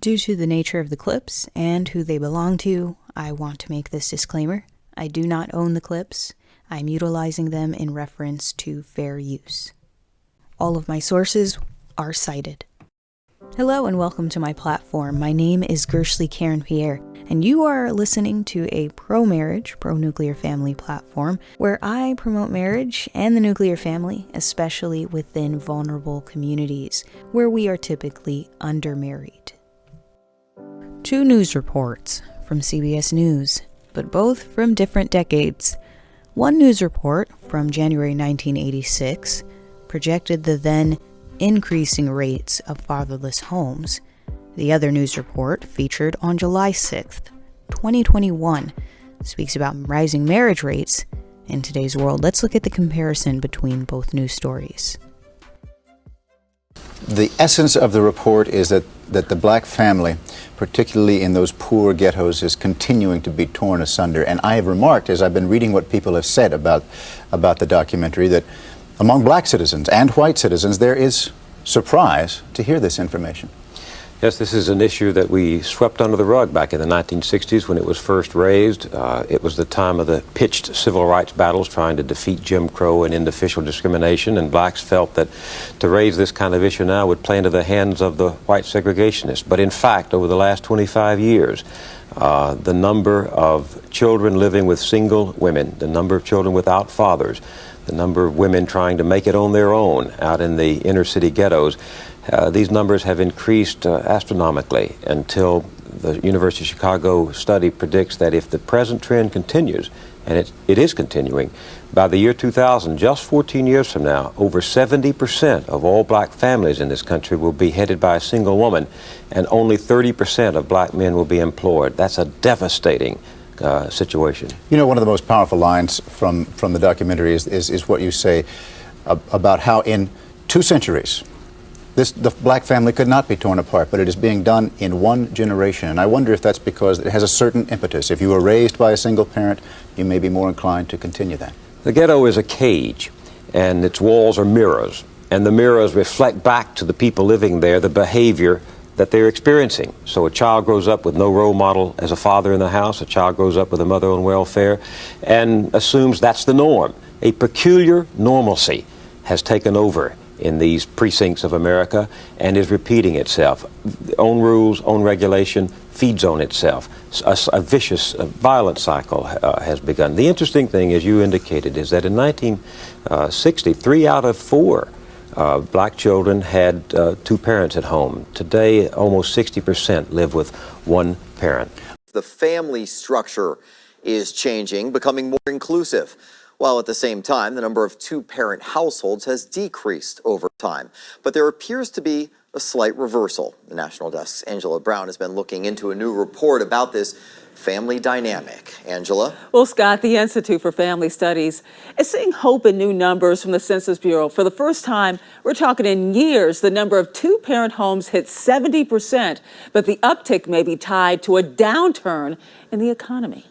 Due to the nature of the clips and who they belong to, I want to make this disclaimer. I do not own the clips. I'm utilizing them in reference to fair use. All of my sources are cited. Hello and welcome to my platform. My name is Gershly Karen Pierre, and you are listening to a pro-marriage, pro-nuclear family platform where I promote marriage and the nuclear family, especially within vulnerable communities where we are typically undermarried. Two news reports from CBS News, but both from different decades. One news report from January 1986 projected the then increasing rates of fatherless homes. The other news report, featured on July 6th, 2021, speaks about rising marriage rates in today's world. Let's look at the comparison between both news stories. The essence of the report is that the black family, particularly in those poor ghettos, is continuing to be torn asunder. And I have remarked, as I've been reading what people have said about the documentary, that among black citizens and white citizens, there is surprise to hear this information. Yes, this is an issue that we swept under the rug back in the 1960s when it was first raised. It was the time of the pitched civil rights battles trying to defeat Jim Crow and end official discrimination, and blacks felt that to raise this kind of issue now would play into the hands of the white segregationists. But in fact, over the last 25 years, the number of children living with single women, the number of children without fathers, the number of women trying to make it on their own out in the inner city ghettos, these numbers have increased astronomically until the University of Chicago study predicts that if the present trend continues, and it is continuing, by the year 2000, just 14 years from now, over 70% of all black families in this country will be headed by a single woman, and only 30% of black men will be employed. That's a devastating situation. You know, one of the most powerful lines from the documentary is what you say about how in 2 centuries, the black family could not be torn apart, but it is being done in 1 generation. And I wonder if that's because it has a certain impetus. If you were raised by a single parent, you may be more inclined to continue that. The ghetto is a cage, and its walls are mirrors, and the mirrors reflect back to the people living there the behavior that they're experiencing. So a child grows up with no role model as a father in the house, a child grows up with a mother on welfare, and assumes that's the norm. A peculiar normalcy has taken over in these precincts of America and is repeating itself. Own rules, own regulation feeds on itself. A vicious, violent cycle has begun. The interesting thing, as you indicated, is that in 1960, 3 out of 4 black children had 2 parents at home. Today, almost 60% live with 1 parent. The family structure is changing, becoming more inclusive, while at the same time, the number of 2-parent households has decreased over time. But there appears to be a slight reversal. The National Desk's Angela Brown has been looking into a new report about this family dynamic. Angela? Well, Scott, the Institute for Family Studies is seeing hope in new numbers from the Census Bureau. For the first time, we're talking in years, the number of 2-parent homes hit 70%, but the uptick may be tied to a downturn in the economy.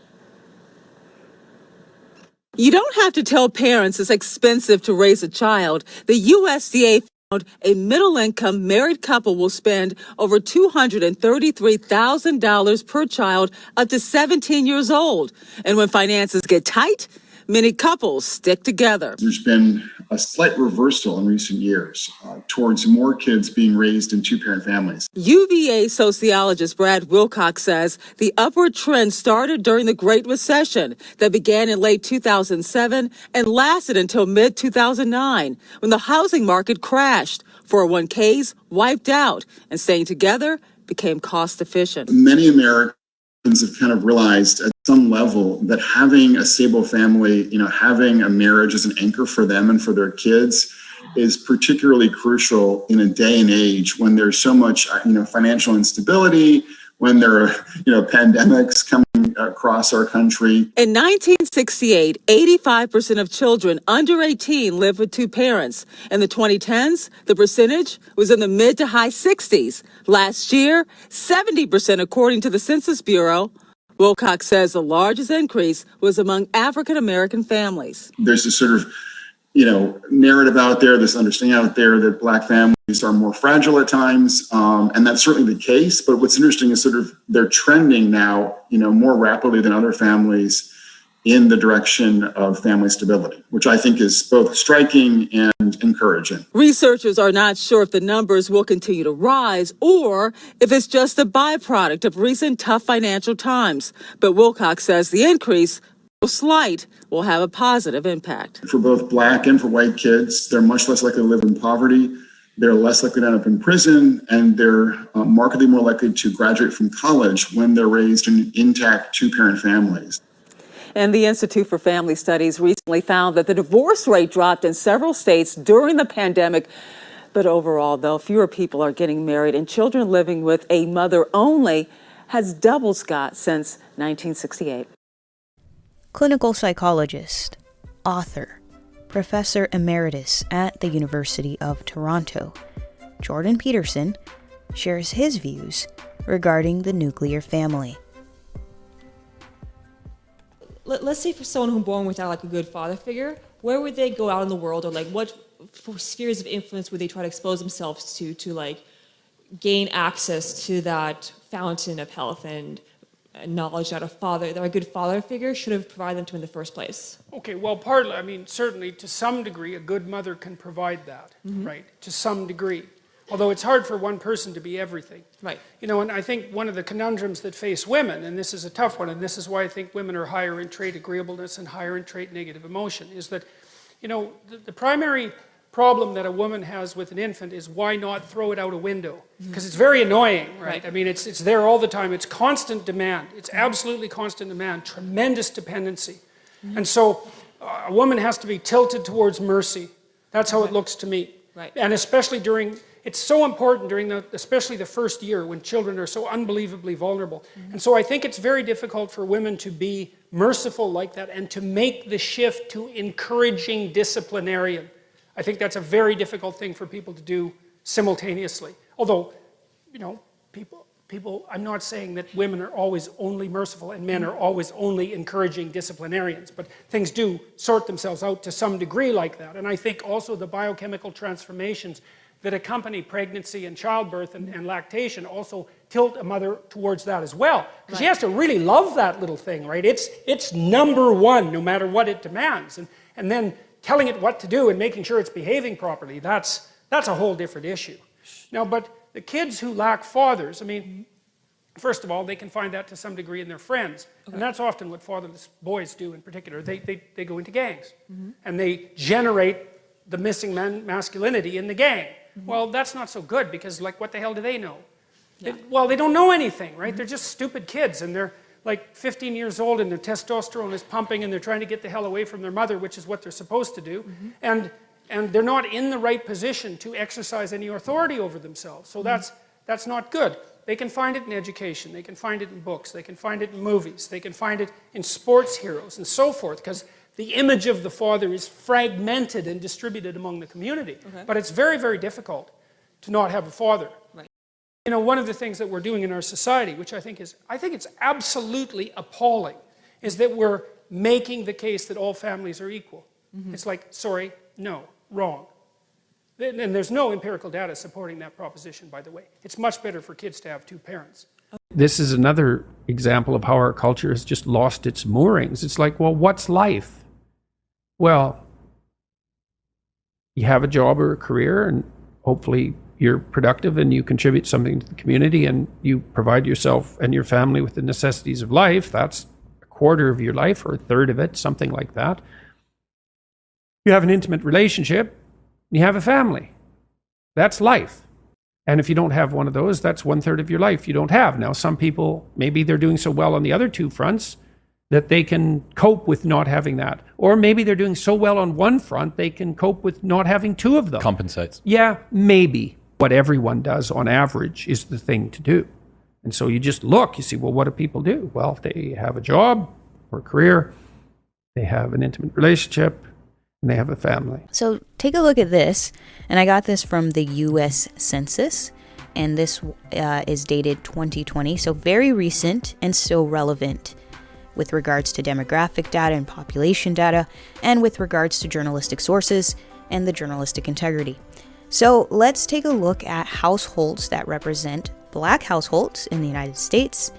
You don't have to tell parents it's expensive to raise a child. The USDA found a middle-income married couple will spend over $233,000 per child up to 17 years old. And when finances get tight, many couples stick together. There's been a slight reversal in recent years towards more kids being raised in 2-parent families. UVA sociologist Brad Wilcox says the upward trend started during the Great Recession that began in late 2007 and lasted until mid-2009 when the housing market crashed. 401ks wiped out, and staying together became cost efficient. Many Americans have kind of realized at some level that having a stable family, having a marriage as an anchor for them and for their kids is particularly crucial in a day and age when there's so much, financial instability, when there are, pandemics coming across our country. In 1968, 85% of children under 18 lived with 2 parents. In the 2010s, the percentage was in the mid to high 60s. Last year, 70% according to the Census Bureau. Wilcox says the largest increase was among African-American families. There's this sort of, narrative out there, this understanding out there that Black families are more fragile at times, and that's certainly the case. But what's interesting is sort of they're trending now, more rapidly than other families in the direction of family stability, which I think is both striking and encouraging. Researchers are not sure if the numbers will continue to rise or if it's just a byproduct of recent tough financial times. But Wilcox says the increase, though slight, will have a positive impact. For both Black and for white kids, they're much less likely to live in poverty. They're less likely to end up in prison, and they're markedly more likely to graduate from college when they're raised in intact two-parent families. And the Institute for Family Studies recently found that the divorce rate dropped in several states during the pandemic. But overall, though, fewer people are getting married, and children living with a mother only has doubled, Scott, since 1968. Clinical psychologist, author, professor emeritus at the University of Toronto, Jordan Peterson shares his views regarding the nuclear family. Let's say for someone who's born without like a good father figure, where would they go out in the world, or like what spheres of influence would they try to expose themselves to like gain access to that fountain of health and knowledge that a good father figure should have provided them to in the first place? Okay, well, certainly to some degree, a good mother can provide that, right? To some degree. Although it's hard for one person to be everything. Right. And I think one of the conundrums that face women, and this is a tough one, and this is why I think women are higher in trait agreeableness and higher in trait negative emotion, is that, the primary problem that a woman has with an infant is why not throw it out a window? Because it's very annoying, right? I mean, it's there all the time. It's constant demand. It's absolutely constant demand, tremendous dependency. And so a woman has to be tilted towards mercy. That's how it looks to me. Right. And especially it's so important during especially the first year when children are so unbelievably vulnerable. And so I think it's very difficult for women to be merciful like that and to make the shift to encouraging disciplinarian. I think that's a very difficult thing for people to do simultaneously. Although, people, I'm not saying that women are always only merciful and men are always only encouraging disciplinarians, but things do sort themselves out to some degree like that. And I think also the biochemical transformations that accompany pregnancy and childbirth and lactation also tilt a mother towards that as well. Because she has to really love that little thing, right? It's number one, no matter what it demands. And then telling it what to do and making sure it's behaving properly, that's a whole different issue. Now, but the kids who lack fathers, first of all, they can find that to some degree in their friends. Okay. And that's often what fatherless boys do in particular. They go into gangs. And they generate the missing masculinity in the gang. Well, that's not so good because, what the hell do they know? Yeah. They don't know anything, right? They're just stupid kids, and they're 15 years old, and their testosterone is pumping, and they're trying to get the hell away from their mother, which is what they're supposed to do. And they're not in the right position to exercise any authority over themselves. So that's not good. They can find it in education. They can find it in books. They can find it in movies. They can find it in sports heroes and so forth, because the image of the father is fragmented and distributed among the community. Okay. But it's very, very difficult to not have a father. Right. One of the things that we're doing in our society, which I think it's absolutely appalling, is that we're making the case that all families are equal. It's sorry, no, wrong. And there's no empirical data supporting that proposition, by the way. It's much better for kids to have two parents. This is another example of how our culture has just lost its moorings. It's what's life? Well, you have a job or a career, and hopefully you're productive and you contribute something to the community and you provide yourself and your family with the necessities of life. That's a quarter of your life or a third of it, something like that. You have an intimate relationship, you have a family. That's life. And if you don't have one of those, that's 1/3 of your life you don't have. Now, some people, maybe they're doing so well on the other two fronts that they can cope with not having that. Or maybe they're doing so well on one front, they can cope with not having two of them. Compensates. Yeah, maybe. What everyone does on average is the thing to do. And so you just look, you see, well, what do people do? Well, they have a job or a career, they have an intimate relationship, and they have a family. So take a look at this, and I got this from the U.S. Census, and this is dated 2020, so very recent and still relevant. with regards to demographic data and population data, and with regards to journalistic sources and the journalistic integrity. So let's take a look at households that represent Black households in the United States.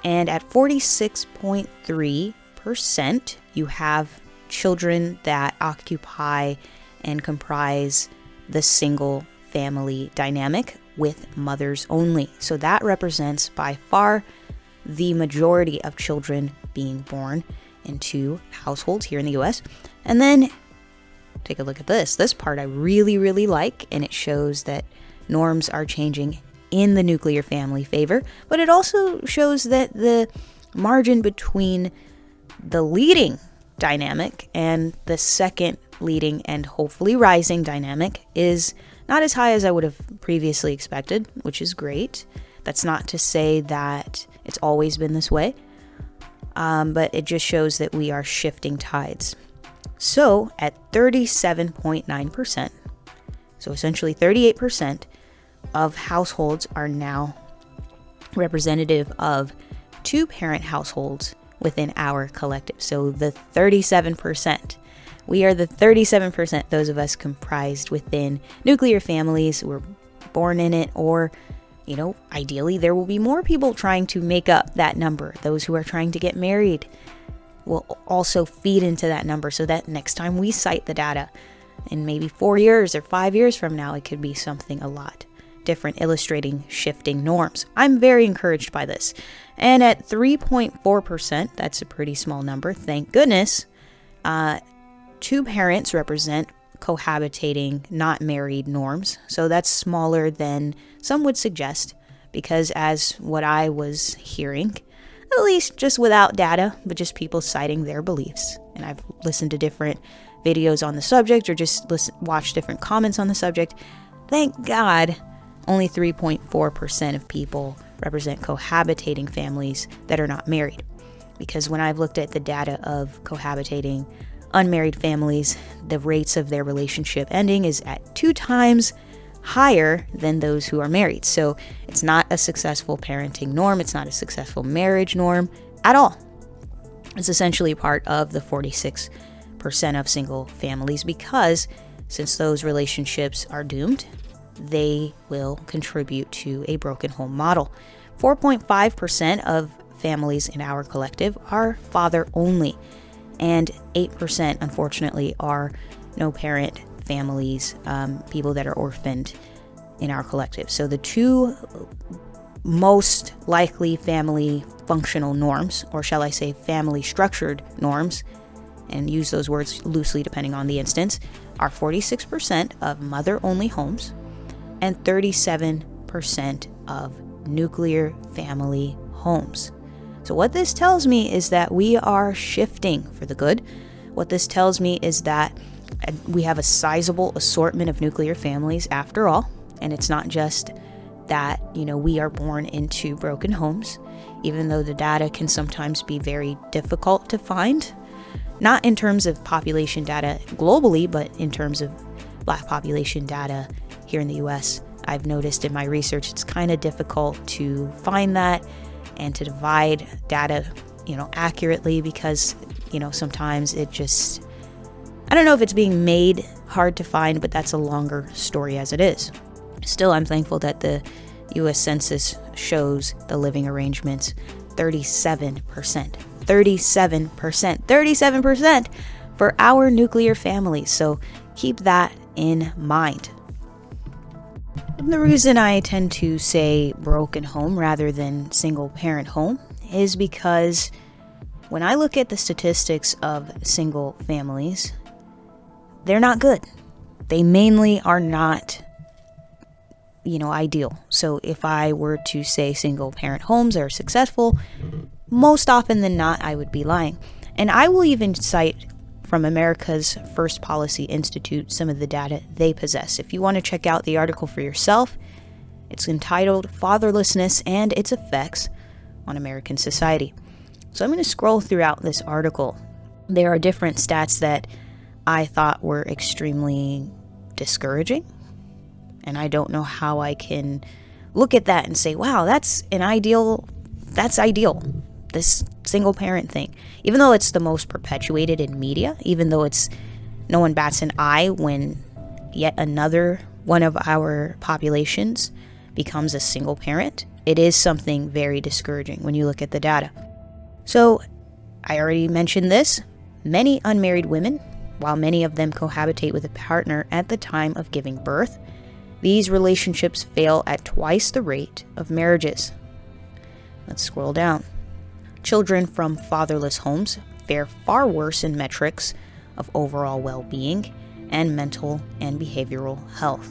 And at 46.3%, you have children that occupy and comprise the single family dynamic with mothers only. So that represents by far the majority of children being born into households here in the US. And then take a look at this. This part I really, really like, and it shows that norms are changing in the nuclear family favor, but it also shows that the margin between the leading dynamic and the second leading and hopefully rising dynamic is not as high as I would have previously expected, which is great. That's not to say that it's always been this way, but it just shows that we are shifting tides. So at 37.9%, so essentially 38% of households are now representative of two-parent households within our collective. So the 37%. We are the 37%, those of us comprised within nuclear families. We're born in it, or, ideally there will be more people trying to make up that number. Those who are trying to get married will also feed into that number, so that next time we cite the data in maybe 4 years or 5 years from now, it could be something a lot different, illustrating shifting norms. I'm very encouraged by this. And at 3.4%, that's a pretty small number, thank goodness, two parents represent cohabitating, not married norms. So that's smaller than some would suggest, because as what I was hearing, at least just without data, but just people citing their beliefs. And I've listened to different videos on the subject, or just watched different comments on the subject. Thank God, only 3.4% of people represent cohabitating families that are not married. Because when I've looked at the data of cohabitating unmarried families, the rates of their relationship ending is at 2 times higher than those who are married. So it's not a successful parenting norm. It's not a successful marriage norm at all. It's essentially part of the 46% of single families, because since those relationships are doomed, they will contribute to a broken home model. 4.5% of families in our collective are father only, and 8%, unfortunately, are no parent families, people that are orphaned in our collective. So the two most likely family functional norms, or shall I say family structured norms, and use those words loosely depending on the instance, are 46% of mother-only homes and 37% of nuclear family homes. So what this tells me is that we are shifting for the good. What this tells me is that we have a sizable assortment of nuclear families after all, and it's not just that, we are born into broken homes, even though the data can sometimes be very difficult to find. Not in terms of population data globally, but in terms of Black population data here in the US. I've noticed in my research it's kind of difficult to find that and to divide data, accurately, because, sometimes it just, I don't know if it's being made hard to find, but that's a longer story as it is. Still, I'm thankful that the US Census shows the living arrangements 37%. 37% for our nuclear families. So keep that in mind. The reason I tend to say broken home rather than single parent home is because when I look at the statistics of single families, they're not good. They mainly are not, ideal. So if I were to say single parent homes are successful, most often than not, I would be lying. And I will even cite from America's First Policy Institute some of the data they possess. If you want to check out the article for yourself, it's entitled Fatherlessness and Its Effects on American Society. So I'm going to scroll throughout this article. There are different stats that I thought were extremely discouraging, and I don't know how I can look at that and say, wow, that's ideal. This this single parent thing. Even though it's the most perpetuated in media, even though no one bats an eye when yet another one of our populations becomes a single parent, it is something very discouraging when you look at the data. So, I already mentioned this. Many unmarried women, while many of them cohabitate with a partner at the time of giving birth, these relationships fail at twice the rate of marriages. Let's scroll down. Children from fatherless homes fare far worse in metrics of overall well-being and mental and behavioral health.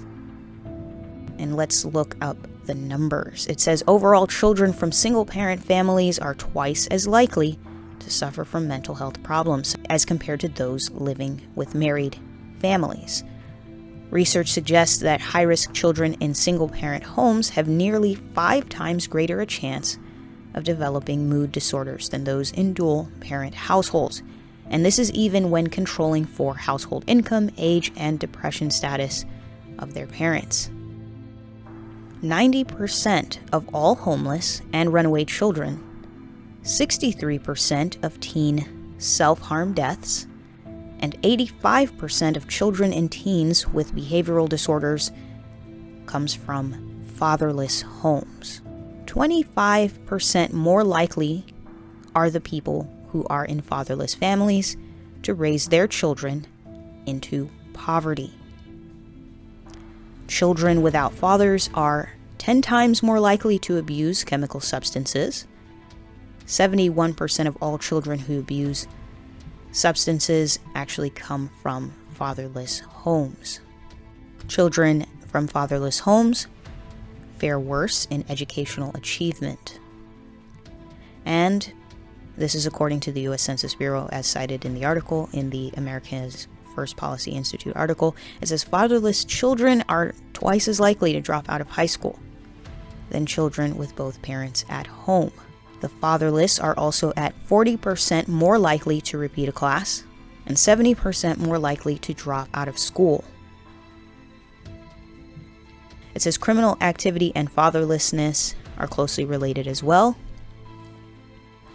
And let's look up the numbers. It says overall children from single-parent families are twice as likely to suffer from mental health problems as compared to those living with married families. Research suggests that high-risk children in single-parent homes have nearly 5 times greater a chance of developing mood disorders than those in dual-parent households. And this is even when controlling for household income, age, and depression status of their parents. 90% of all homeless and runaway children, 63% of teen self-harm deaths, and 85% of children and teens with behavioral disorders comes from fatherless homes. 25% more likely are the people who are in fatherless families to raise their children into poverty. Children without fathers are 10 times more likely to abuse chemical substances. 71% of all children who abuse substances actually come from fatherless homes. Children from fatherless homes fare worse in educational achievement. And this is according to the U.S. Census Bureau, as cited in the article, in the America's First Policy Institute article. It says fatherless children are twice as likely to drop out of high school than children with both parents at home. The fatherless are also at 40% more likely to repeat a class and 70% more likely to drop out of school. It says criminal activity and fatherlessness are closely related as well.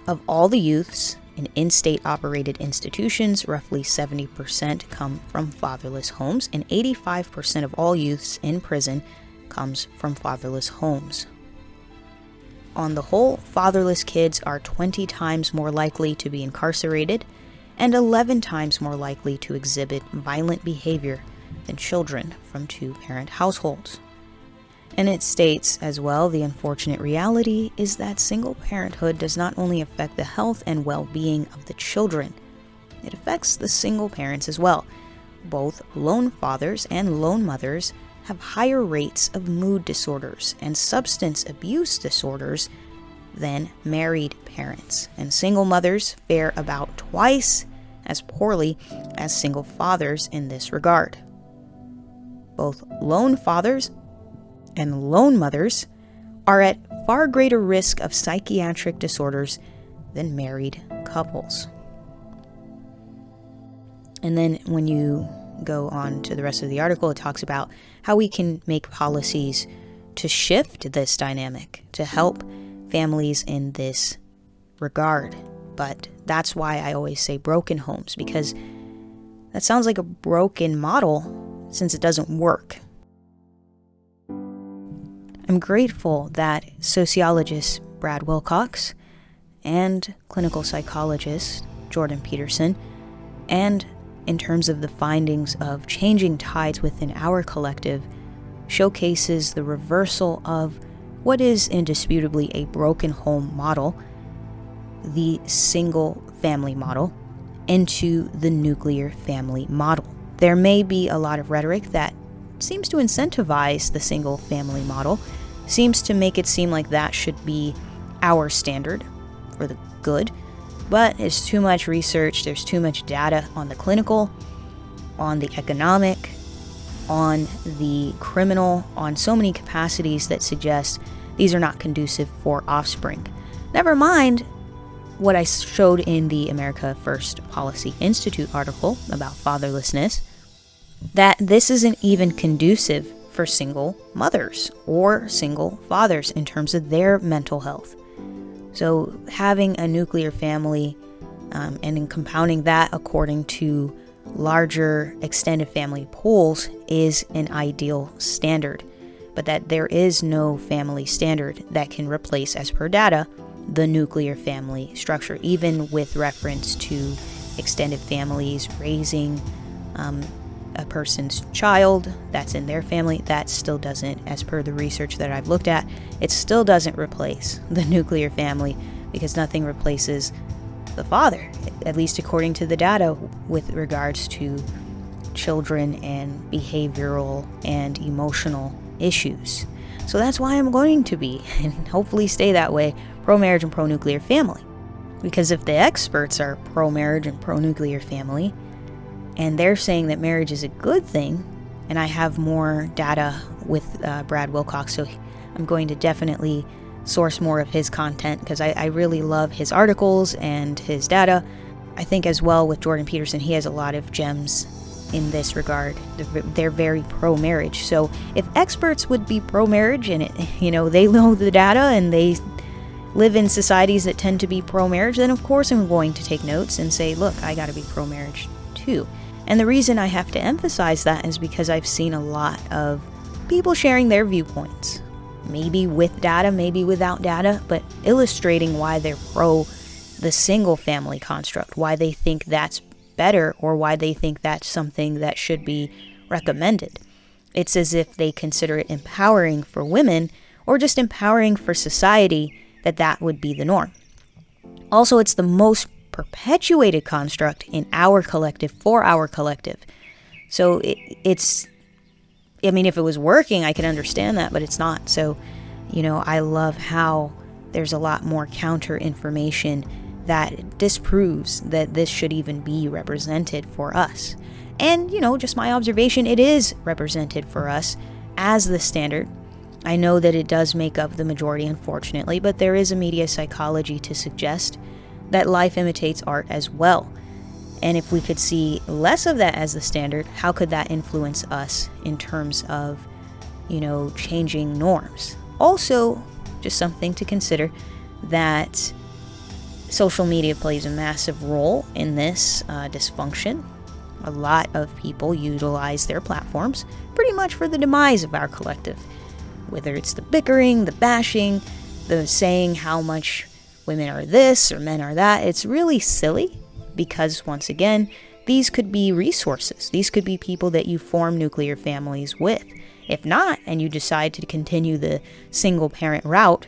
Of all the youths in in-state operated institutions, roughly 70% come from fatherless homes, and 85% of all youths in prison comes from fatherless homes. On the whole, fatherless kids are 20 times more likely to be incarcerated and 11 times more likely to exhibit violent behavior than children from two-parent households. And it states as well, the unfortunate reality is that single parenthood does not only affect the health and well-being of the children, it affects the single parents as well. Both lone fathers and lone mothers have higher rates of mood disorders and substance abuse disorders than married parents. And single mothers fare about twice as poorly as single fathers in this regard. Both lone fathers and lone mothers are at far greater risk of psychiatric disorders than married couples. And then when you go on to the rest of the article, it talks about how we can make policies to shift this dynamic, to help families in this regard. But that's why I always say broken homes, because that sounds like a broken model since it doesn't work. I'm grateful that sociologist Brad Wilcox and clinical psychologist Jordan Peterson, and in terms of the findings of changing tides within our collective, showcases the reversal of what is indisputably a broken home model, the single family model, into the nuclear family model. There may be a lot of rhetoric that seems to incentivize the single family model, seems to make it seem like that should be our standard for the good, but it's too much research, there's too much data on the clinical, on the economic, on the criminal, on so many capacities that suggest these are not conducive for offspring. Never mind what I showed in the America First Policy Institute article about fatherlessness, that this isn't even conducive for single mothers or single fathers in terms of their mental health So having a nuclear family and then compounding that according to larger extended family pools is an ideal standard, but that there is no family standard that can replace, as per data, the nuclear family structure, even with reference to extended families raising a person's child that's in their family. That still doesn't, as per the research that I've looked at, it still doesn't replace the nuclear family, because nothing replaces the father, at least according to the data, with regards to children and behavioral and emotional issues. So that's why I'm going to be, and hopefully stay that way, pro-marriage and pro-nuclear family. Because if the experts are pro-marriage and pro-nuclear family, and they're saying that marriage is a good thing, and I have more data with Brad Wilcox, so I'm going to definitely source more of his content, because I really love his articles and his data. I think as well with Jordan Peterson, he has a lot of gems in this regard. They're very pro-marriage. So if experts would be pro-marriage, and they know the data and they live in societies that tend to be pro-marriage, then of course I'm going to take notes and say, look, I got to be pro-marriage too. And the reason I have to emphasize that is because I've seen a lot of people sharing their viewpoints, maybe with data, maybe without data, but illustrating why they're pro the single family construct, why they think that's better, or why they think that's something that should be recommended. It's as if they consider it empowering for women, or just empowering for society, that would be the norm. Also, it's the most perpetuated construct in our collective, for our collective. So it's, I mean, if it was working, I could understand that, but it's not. So, I love how there's a lot more counter information that disproves that this should even be represented for us. And, just my observation, it is represented for us as the standard. I know that it does make up the majority, unfortunately, but there is a media psychology to suggest that life imitates art as well. And if we could see less of that as the standard, how could that influence us in terms of, changing norms? Also, just something to consider, that social media plays a massive role in this dysfunction. A lot of people utilize their platforms pretty much for the demise of our collective. Whether it's the bickering, the bashing, the saying how much women are this or men are that, it's really silly, because once again, these could be resources. These could be people that you form nuclear families with. If not, and you decide to continue the single parent route,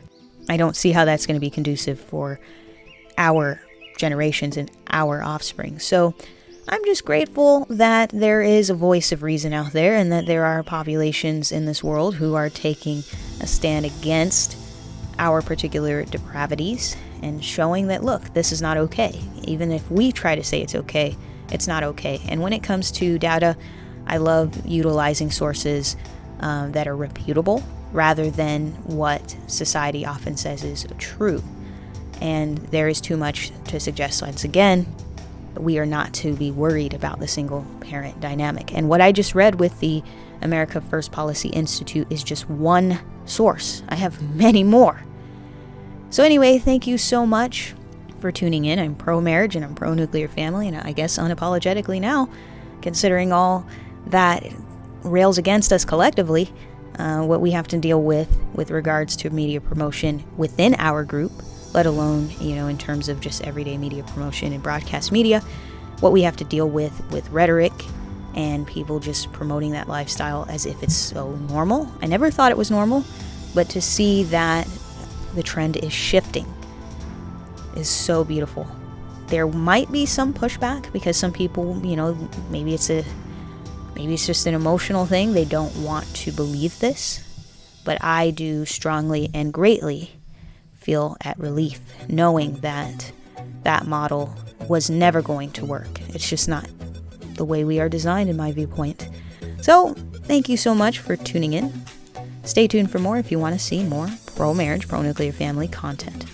I don't see how that's going to be conducive for our generations and our offspring. So I'm just grateful that there is a voice of reason out there, and that there are populations in this world who are taking a stand against our particular depravities and showing that, look, this is not okay. Even if we try to say it's okay, it's not okay. And when it comes to data, I love utilizing sources that are reputable rather than what society often says is true. And there is too much to suggest, once again, we are not to be worried about the single parent dynamic. And what I just read with the America First Policy Institute is just one source. I have many more. So anyway, thank you so much for tuning in. I'm pro-marriage and I'm pro-nuclear family, and I guess unapologetically now, considering all that rails against us collectively, what we have to deal with regards to media promotion within our group, let alone, in terms of just everyday media promotion and broadcast media, what we have to deal with rhetoric and people just promoting that lifestyle as if it's so normal. I never thought it was normal, but to see that the trend is shifting is so beautiful. There might be some pushback because some people, maybe it's just an emotional thing. They don't want to believe this, but I do strongly and greatly feel at relief knowing that that model was never going to work. It's just not the way we are designed, in my viewpoint. So thank you so much for tuning in. Stay tuned for more if you want to see more pro-marriage, pro-nuclear family content.